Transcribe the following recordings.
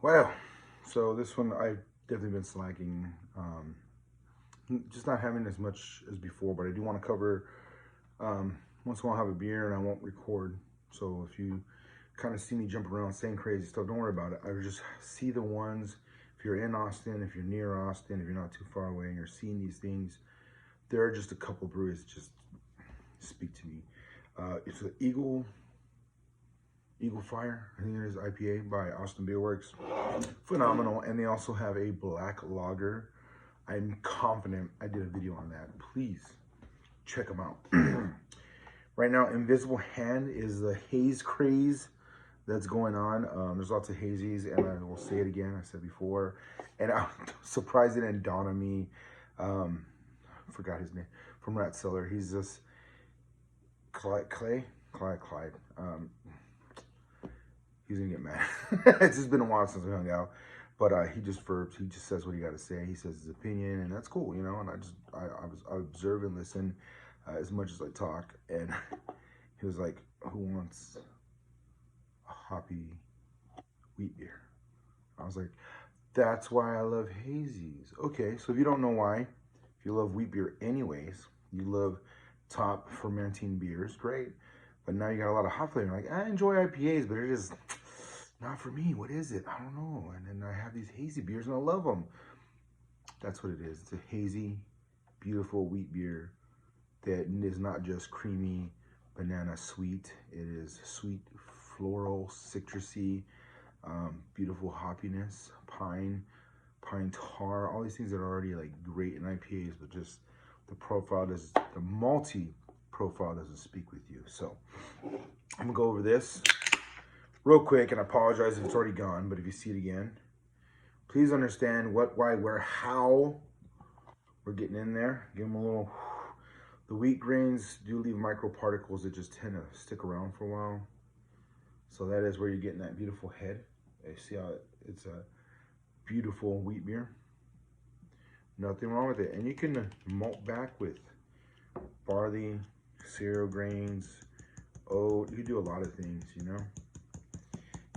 Well, so this one I've definitely been slacking. Just not having as much as before, but I do want to cover. Once in a while, I'll have a beer and I won't record. So if you kind of see me jump around saying crazy stuff, don't worry about it. I just see the ones. If you're in Austin, if you're near Austin, if you're not too far away, and you're seeing these things, there are just a couple breweries that just speak to me. It's an Eagle Fire, I think it is IPA by Austin Beer Works. Phenomenal. And they also have a black lager. I'm confident I did a video on that. Please check them out. Right now, Invisible Hand is the haze craze that's going on. There's lots of hazies, and I will say it again, I said before. And I'm surprised it didn't dawn on me. Forgot his name, from Rat Cellar. He's this Clyde. He's gonna get mad. It's just been a while since we hung out, but he just verbs. He just says what he got to say. He says his opinion, and that's cool, you know. And I observe and listen as much as I talk. And he was like, "Who wants a hoppy wheat beer?" I was like, "That's why I love hazies." Okay, so if you don't know why, if you love wheat beer anyways, you love top fermenting beers, great. But now you got a lot of hop flavor. Like, I enjoy IPAs, but it is not for me. What is it? I don't know. And then I have these hazy beers and I love them. That's what it is. It's a hazy, beautiful wheat beer that is not just creamy, banana sweet. It is sweet, floral, citrusy, beautiful hoppiness, pine tar, all these things that are already like great in IPAs, but just the profile does, the malty profile doesn't speak with you. So I'm gonna go over this real quick, and I apologize if it's already gone, but if you see it again, please understand what, why, where, how we're getting in there. Give them a little. The wheat grains do leave microparticles that just tend to stick around for a while. So that is where you're getting that beautiful head. You see how it's a beautiful wheat beer. Nothing wrong with it. And you can malt back with barley, cereal grains, oat. You can do a lot of things, you know.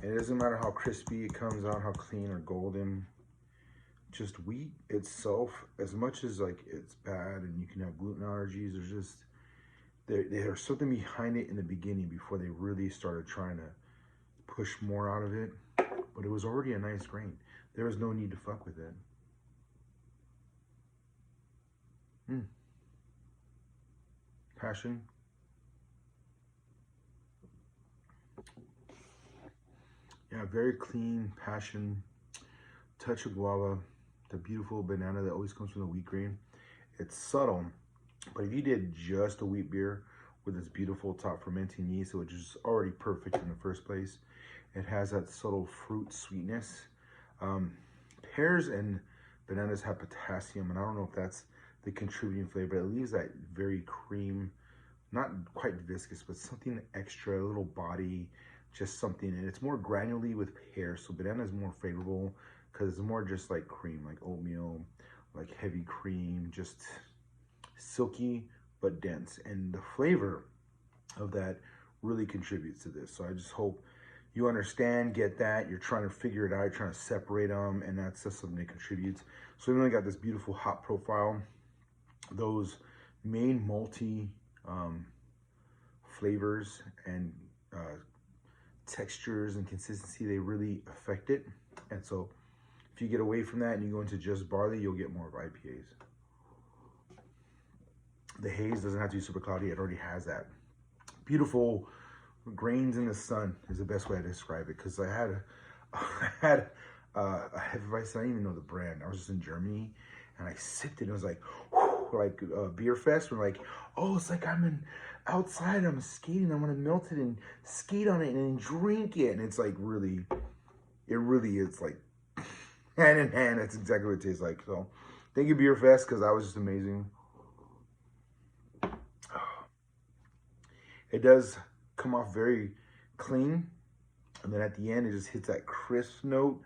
And it doesn't matter how crispy it comes out, how clean or golden. Just wheat itself, as much as like it's bad and you can have gluten allergies, there's something behind it in the beginning before they really started trying to push more out of it. But it was already a nice grain. There was no need to fuck with it. Passion. Yeah, very clean passion. Touch of guava. The beautiful banana that always comes from the wheat grain. It's subtle, but if you did just a wheat beer with this beautiful top fermenting yeast, which is already perfect in the first place, it has that subtle fruit sweetness. Pears and bananas have potassium, and I don't know if that's the contributing flavor, but it leaves that very cream, not quite viscous, but something extra, a little body, just something. And it's more granularly with pear, so banana is more favorable because it's more just like cream, like oatmeal, like heavy cream, just silky but dense. And the flavor of that really contributes to this. So I just hope you understand, get that. You're trying to figure it out, you're trying to separate them, and that's just something that contributes. So we only got this beautiful hop profile. Those main malty flavors and textures and consistency, they really affect it. And so if you get away from that and you go into just barley, you'll get more of IPAs. The haze doesn't have to be super cloudy. It already has that. Beautiful grains in the sun is the best way to describe it. Because I had a Hefeweizen, I didn't even know the brand. I was just in Germany and I sipped it and it was like, whew, like beer fest. We're like, oh, it's like outside, I'm skating. I'm gonna melt it and skate on it and then drink it. And it's like really, it really is like hand in hand. That's exactly what it tastes like. So thank you, Beer Fest, because that was just amazing. It does come off very clean, and then at the end it just hits that crisp note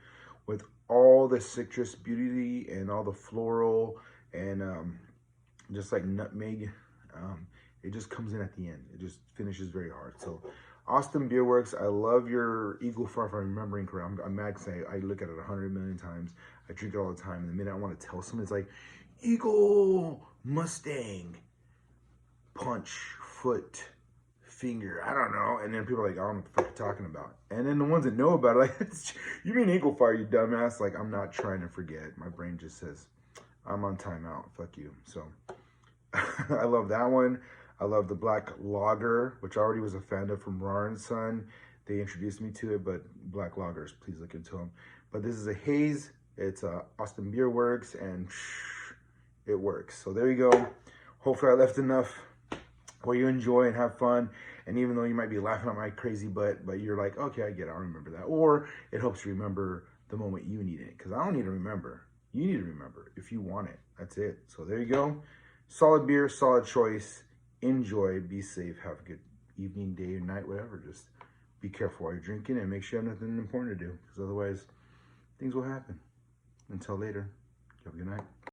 with all the citrus beauty and all the floral and just like nutmeg. It just comes in at the end. It just finishes very hard. So Austin Beer Works, I love your Eagle Fire, if I'm remembering correctly. I'm mad because I look at it 100 million times. I drink it all the time. And the minute I want to tell someone, it's like, Eagle, Mustang, punch, foot, finger, I don't know. And then people are like, I don't know what the fuck you're talking about. And then the ones that know about it, like, you mean Eagle Fire, you dumbass? Like, I'm not trying to forget. My brain just says, I'm on timeout. Fuck you. So I love that one. I love the Black Lager, which I already was a fan of from Rar and Son. They introduced me to it, but Black Lagers, please look into them. But this is a Haze. It's Austin Beer Works, and it works. So there you go. Hopefully I left enough where you enjoy and have fun. And even though you might be laughing at my crazy butt, but you're like, okay, I get it, I'll remember that. Or it helps you remember the moment you need it. Because I don't need to remember. You need to remember if you want it. That's it. So there you go. Solid beer, solid choice. Enjoy, be safe, have a good evening, day, or night, whatever. Just be careful while you're drinking and make sure you have nothing important to do. Because otherwise, things will happen. Until later, have a good night.